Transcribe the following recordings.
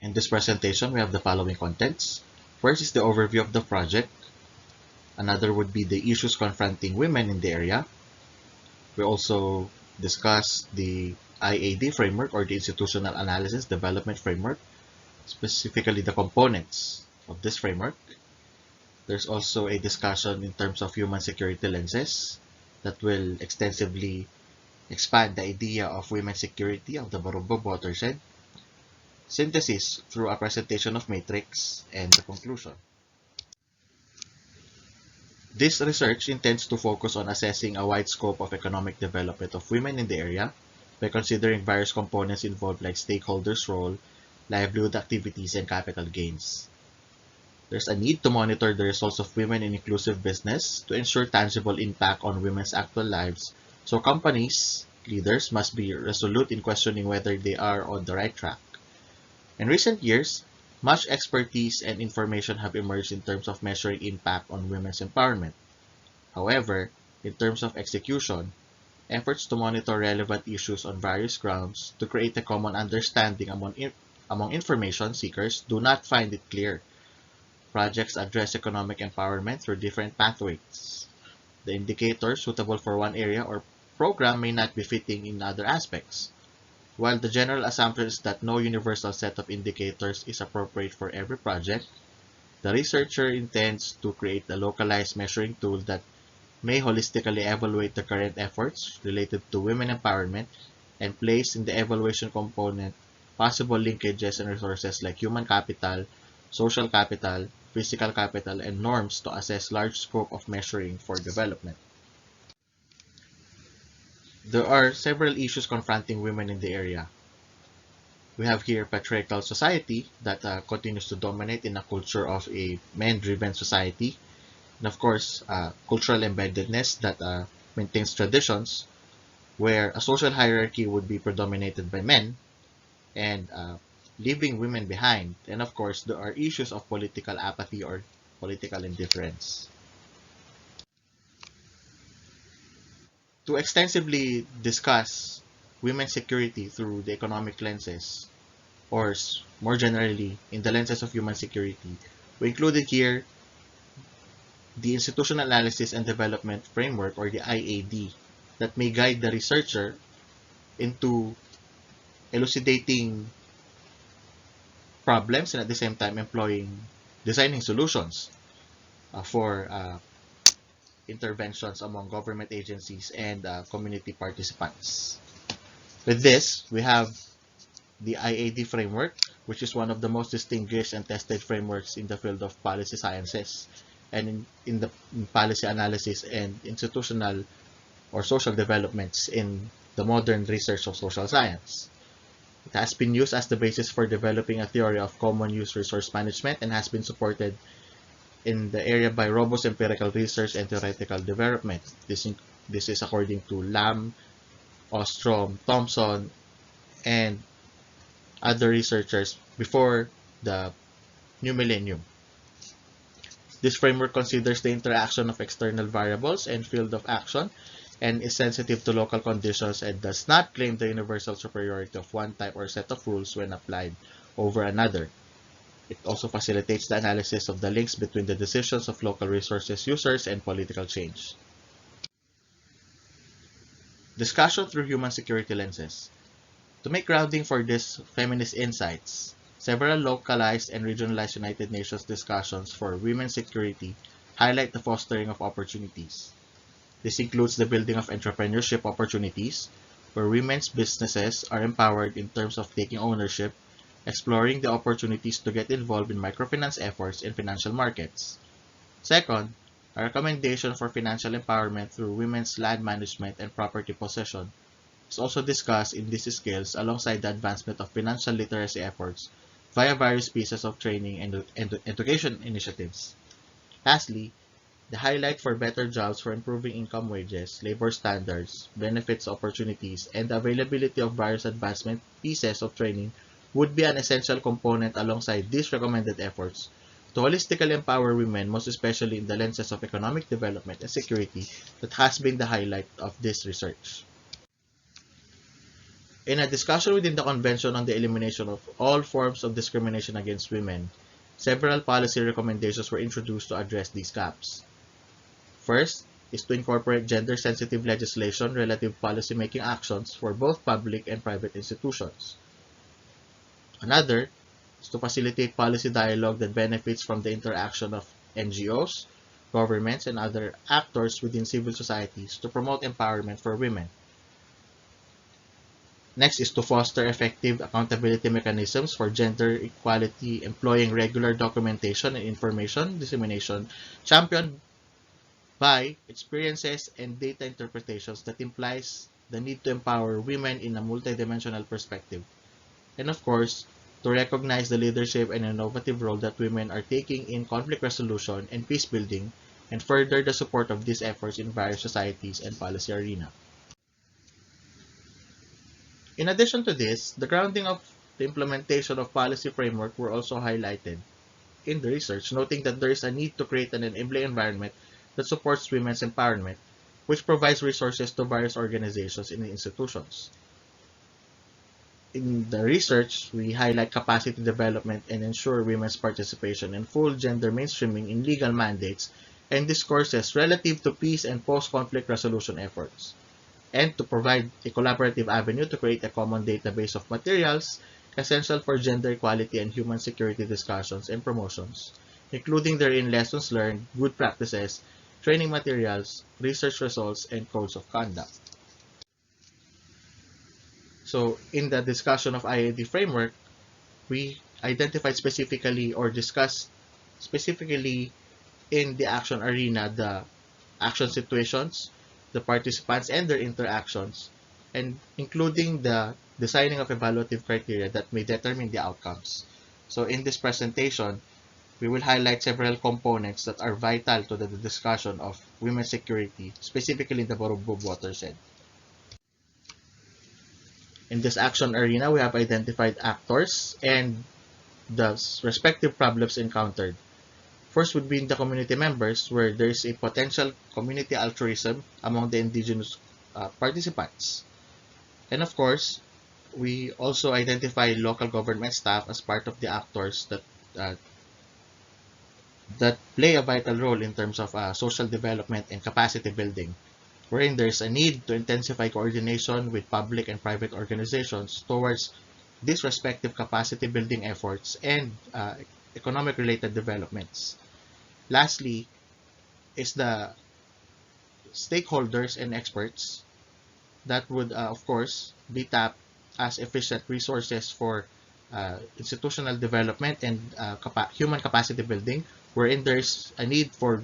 In this presentation, we have the following contents. First is the overview of the project. Another would be the issues confronting women in the area. We also discuss the IAD framework or the Institutional Analysis Development Framework, specifically the components of this framework. There's also a discussion in terms of human security lenses that will extensively expand the idea of women's security of the Barobbob Watershed, synthesis through a presentation of matrix, and the conclusion. This research intends to focus on assessing a wide scope of economic development of women in the area by considering various components involved like stakeholders' role, livelihood activities, and capital gains. There's a need to monitor the results of women in inclusive business to ensure tangible impact on women's actual lives, so companies, leaders must be resolute in questioning whether they are on the right track. In recent years, much expertise and information have emerged in terms of measuring impact on women's empowerment. However, in terms of execution, efforts to monitor relevant issues on various grounds to create a common understanding among information seekers do not find it clear. Projects address economic empowerment through different pathways. The indicators suitable for one area or program may not be fitting in other aspects. While the general assumption is that no universal set of indicators is appropriate for every project, the researcher intends to create a localized measuring tool that may holistically evaluate the current efforts related to women empowerment and place in the evaluation component possible linkages and resources like human capital, social capital, physical capital, and norms to assess large scope of measuring for development. There are several issues confronting women in the area. We have here patriarchal society that continues to dominate in a culture of a men-driven society, and of course, cultural embeddedness that maintains traditions where a social hierarchy would be predominated by men and leaving women behind. And of course, there are issues of political apathy or political indifference. To extensively discuss women's security through the economic lenses, or more generally, in the lenses of human security, we included here the Institutional Analysis and Development Framework, or the IAD, that may guide the researcher into elucidating problems and at the same time designing solutions for interventions among government agencies and community participants. With this, we have the IAD framework, which is one of the most distinguished and tested frameworks in the field of policy sciences and in policy analysis and institutional or social developments in the modern research of social science. It has been used as the basis for developing a theory of common use resource management and has been supported in the area by robust empirical research and theoretical development. This is according to Lam, Ostrom, Thompson, and other researchers before the new millennium. This framework considers the interaction of external variables and field of action and is sensitive to local conditions and does not claim the universal superiority of one type or set of rules when applied over another. It also facilitates the analysis of the links between the decisions of local resources users and political change. Discussion through human security lenses. To make grounding for these feminist insights, several localized and regionalized United Nations discussions for women's security highlight the fostering of opportunities. This includes the building of entrepreneurship opportunities, where women's businesses are empowered in terms of taking ownership, exploring the opportunities to get involved in microfinance efforts in financial markets. Second, a recommendation for financial empowerment through women's land management and property possession is also discussed in these skills alongside the advancement of financial literacy efforts via various pieces of training and education initiatives. Lastly, the highlight for better jobs for improving income wages, labor standards, benefits opportunities, and the availability of various advancement pieces of training would be an essential component alongside these recommended efforts to holistically empower women, most especially in the lenses of economic development and security that has been the highlight of this research. In a discussion within the Convention on the Elimination of All Forms of Discrimination Against Women, several policy recommendations were introduced to address these gaps. First is to incorporate gender-sensitive legislation relative policymaking actions for both public and private institutions. Another is to facilitate policy dialogue that benefits from the interaction of NGOs, governments, and other actors within civil societies to promote empowerment for women. Next is to foster effective accountability mechanisms for gender equality, employing regular documentation and information dissemination championed by experiences and data interpretations that implies the need to empower women in a multidimensional perspective. And of course, to recognize the leadership and innovative role that women are taking in conflict resolution and peace building, and further the support of these efforts in various societies and policy arena. In addition to this, the grounding of the implementation of policy framework were also highlighted in the research, noting that there is a need to create an enabling environment that supports women's empowerment, which provides resources to various organizations and institutions. In the research, we highlight capacity development and ensure women's participation in full gender mainstreaming in legal mandates and discourses relative to peace and post-conflict resolution efforts, and to provide a collaborative avenue to create a common database of materials essential for gender equality and human security discussions and promotions, including therein lessons learned, good practices, training materials, research results, and codes of conduct. So, in the discussion of IAD framework, we identified specifically or discussed specifically in the action arena the action situations, the participants and their interactions, and including the designing of evaluative criteria that may determine the outcomes. So in this presentation, we will highlight several components that are vital to the discussion of women's security, specifically in the Barobbob watershed. In this action arena, we have identified actors and the respective problems encountered. First would be in the community members, where there is a potential community altruism among the indigenous participants. And of course, we also identify local government staff as part of the actors uh, that play a vital role in terms of social development and capacity building, wherein there's a need to intensify coordination with public and private organizations towards these respective capacity building efforts and economic related developments. Lastly, is the stakeholders and experts that would, of course, be tapped as efficient resources for institutional development and human capacity building, wherein there's a need for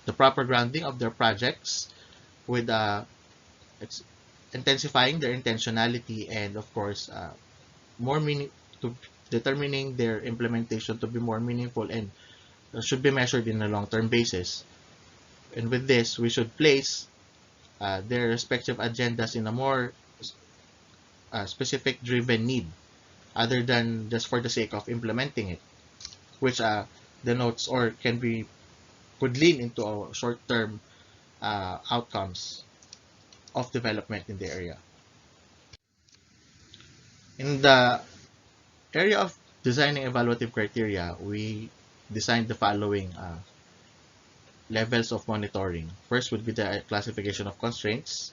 the proper grounding of their projects with intensifying their intentionality and, of course, more meaning to determining their implementation to be more meaningful and should be measured in a long-term basis. And with this, we should place their respective agendas in a more specific driven need other than just for the sake of implementing it, which denotes or could lean into a short-term outcomes of development in the area. In the area of designing evaluative criteria, we designed the following levels of monitoring. First would be the classification of constraints.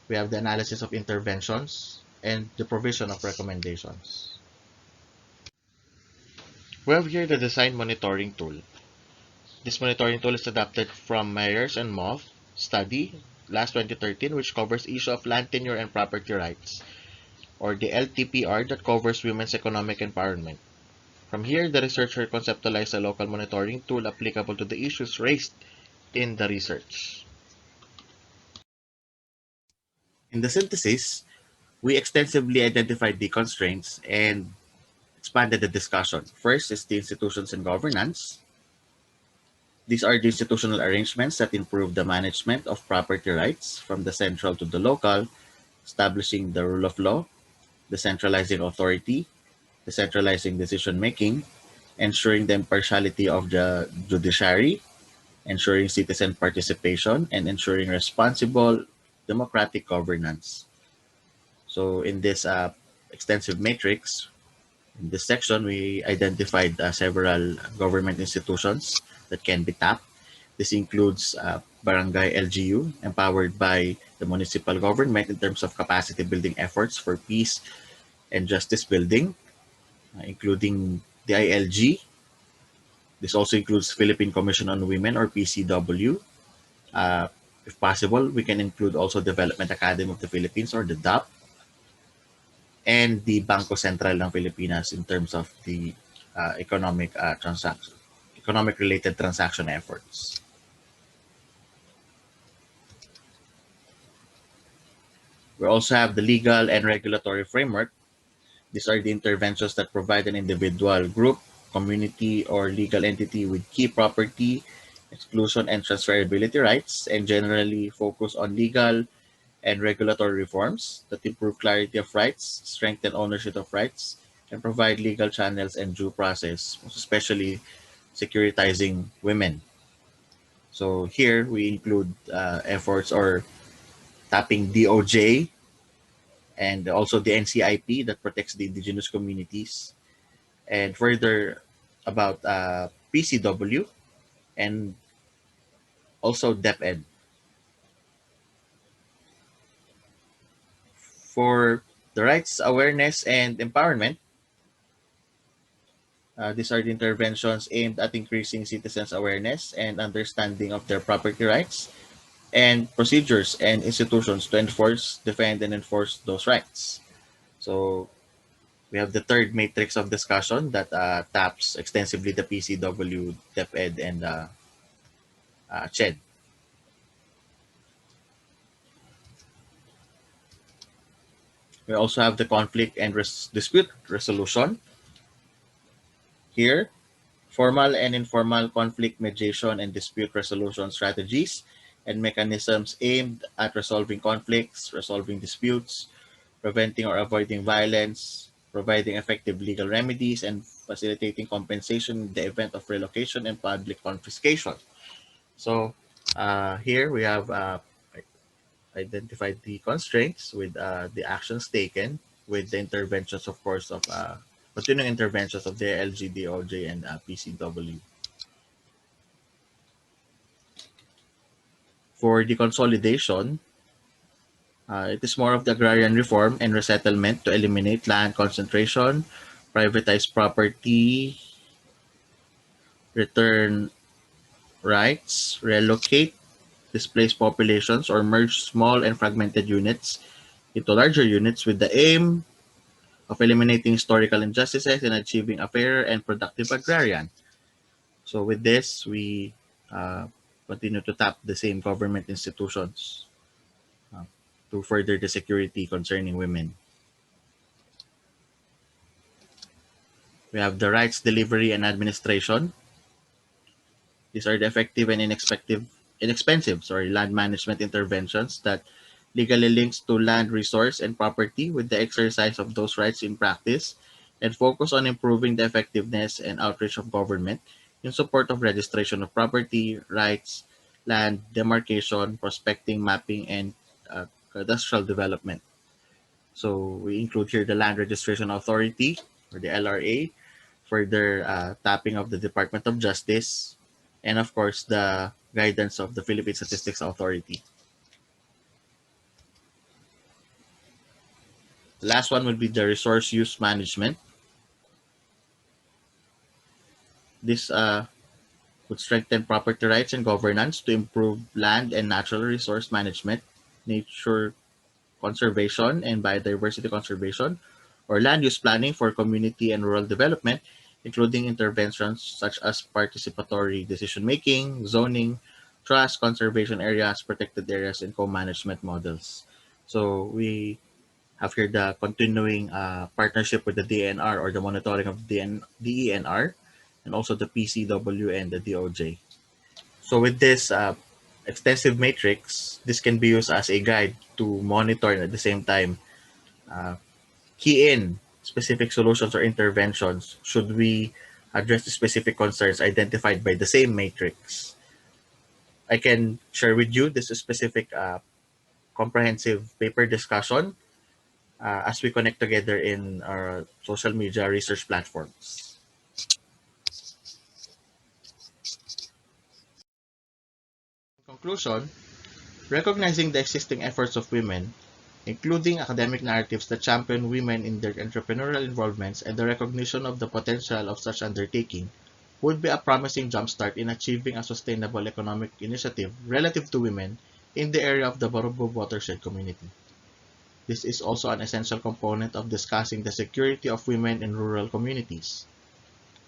We have the analysis of interventions and the provision of recommendations. We have here the design monitoring tool. This monitoring tool is adapted from Myers and Moff study last 2013, which covers issue of land tenure and property rights, or the LTPR that covers women's economic empowerment. From here, the researcher conceptualized a local monitoring tool applicable to the issues raised in the research. In the synthesis, we extensively identified the constraints and expanded the discussion. First is the institutions and governance. These are the institutional arrangements that improve the management of property rights from the central to the local, establishing the rule of law, decentralizing authority, decentralizing decision making, ensuring the impartiality of the judiciary, ensuring citizen participation, and ensuring responsible democratic governance. So in this extensive matrix, in this section, we identified several government institutions that can be tapped. This includes Barangay LGU, empowered by the municipal government in terms of capacity building efforts for peace and justice building, including the ILG. This also includes Philippine Commission on Women or PCW. Uh, if possible, we can include also Development Academy of the Philippines or the DAP and the Bangko Sentral ng Pilipinas in terms of the economic related transaction efforts. We also have the legal and regulatory framework. These are the interventions that provide an individual, group, community, or legal entity with key property, exclusion, and transferability rights, and generally focus on legal and regulatory reforms that improve clarity of rights, strengthen ownership of rights, and provide legal channels and due process, most especially securitizing women. So here we include efforts or tapping DOJ and also the NCIP that protects the indigenous communities, and further about PCW and also DepEd. For the rights awareness and empowerment, these are the interventions aimed at increasing citizens' awareness and understanding of their property rights and procedures and institutions to enforce, defend, and enforce those rights. So we have the third matrix of discussion that taps extensively the PCW, DepEd, and CHED. We also have the conflict and dispute resolution. Here, formal and informal conflict mediation and dispute resolution strategies and mechanisms aimed at resolving conflicts, resolving disputes, preventing or avoiding violence, providing effective legal remedies, and facilitating compensation in the event of relocation and public confiscation. So here we have identified the constraints with the actions taken with the interventions, of course, of continuing interventions of the LGDOJ and PCW. For the consolidation, it is more of the agrarian reform and resettlement to eliminate land concentration, privatize property, return rights, relocate displaced populations, or merge small and fragmented units into larger units with the aim of eliminating historical injustices and achieving a fairer and productive agrarian. So with this, we uh, continue to tap the same government institutions uh, to further the security concerning women. We have the rights delivery and administration. These are the effective and inexpensive land management interventions that legally links to land resource and property with the exercise of those rights in practice and focus on improving the effectiveness and outreach of government in support of registration of property, rights, land, demarcation, prospecting, mapping, and cadastral development. So we include here the Land Registration Authority or the LRA, further tapping of the Department of Justice, and of course the guidance of the Philippine Statistics Authority. The last one would be the resource use management. This would strengthen property rights and governance to improve land and natural resource management, nature conservation and biodiversity conservation, or land use planning for community and rural development, including interventions such as participatory decision making, zoning, trust, conservation areas, protected areas, and co-management models. So we have here the continuing partnership with the DNR or the monitoring of DENR and also the PCW and the DOJ. So with this extensive matrix, this can be used as a guide to monitor and at the same time uh, key in specific solutions or interventions should we address the specific concerns identified by the same matrix. I can share with you this specific comprehensive paper discussion as we connect together in our social media research platforms. In conclusion, recognizing the existing efforts of women, including academic narratives that champion women in their entrepreneurial involvements and the recognition of the potential of such undertaking, would be a promising jumpstart in achieving a sustainable economic initiative relative to women in the area of the Barobbob Watershed community. This is also an essential component of discussing the security of women in rural communities.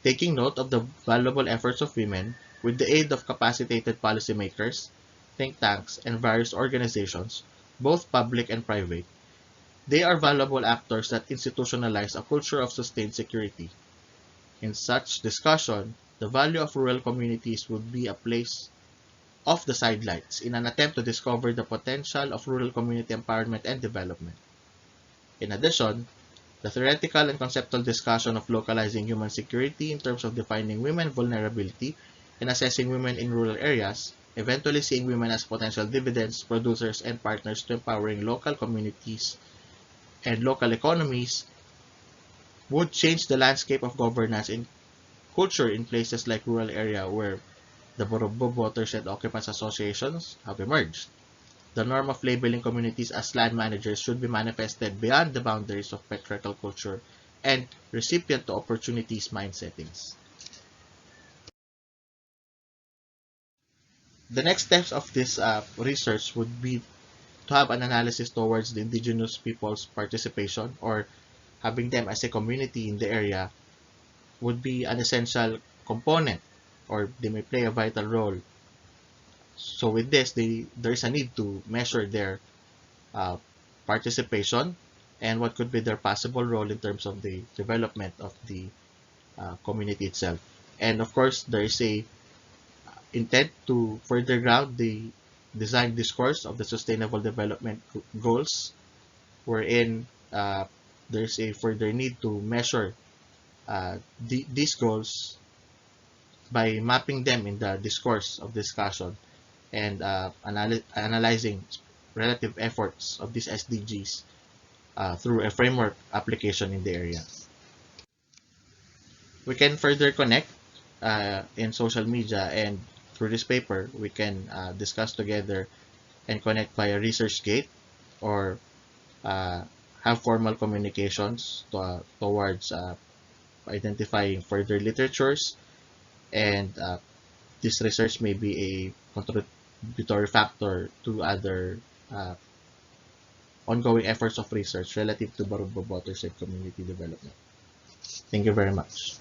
Taking note of the valuable efforts of women, with the aid of capacitated policymakers, think tanks, and various organizations, both public and private, they are valuable actors that institutionalize a culture of sustained security. In such discussion, the value of rural communities would be a place off the sidelines in an attempt to discover the potential of rural community empowerment and development. In addition, the theoretical and conceptual discussion of localizing human security in terms of defining women vulnerability and assessing women in rural areas, eventually seeing women as potential dividends, producers, and partners to empowering local communities and local economies, would change the landscape of governance and culture in places like rural area where the Barobbob Watershed Occupants Associations have emerged. The norm of labeling communities as land managers should be manifested beyond the boundaries of patriarchal culture and recipient to opportunities mindsettings. The next steps of this research would be to have an analysis towards the indigenous people's participation, or having them as a community in the area would be an essential component, or they may play a vital role. So with this, there is a need to measure their uh, participation and what could be their possible role in terms of the development of the community itself. And of course, there is a intent to further ground the design discourse of the Sustainable Development Goals, wherein there's a further need to measure these goals by mapping them in the discourse of discussion and analyzing relative efforts of these SDGs through a framework application in the area. We can further connect in social media, and through this paper we can discuss together and connect via ResearchGate, or uh, have formal communications towards identifying further literatures, and this research may be a contributory factor to other uh, ongoing efforts of research relative to Barobbob watershed community development. Thank you very much.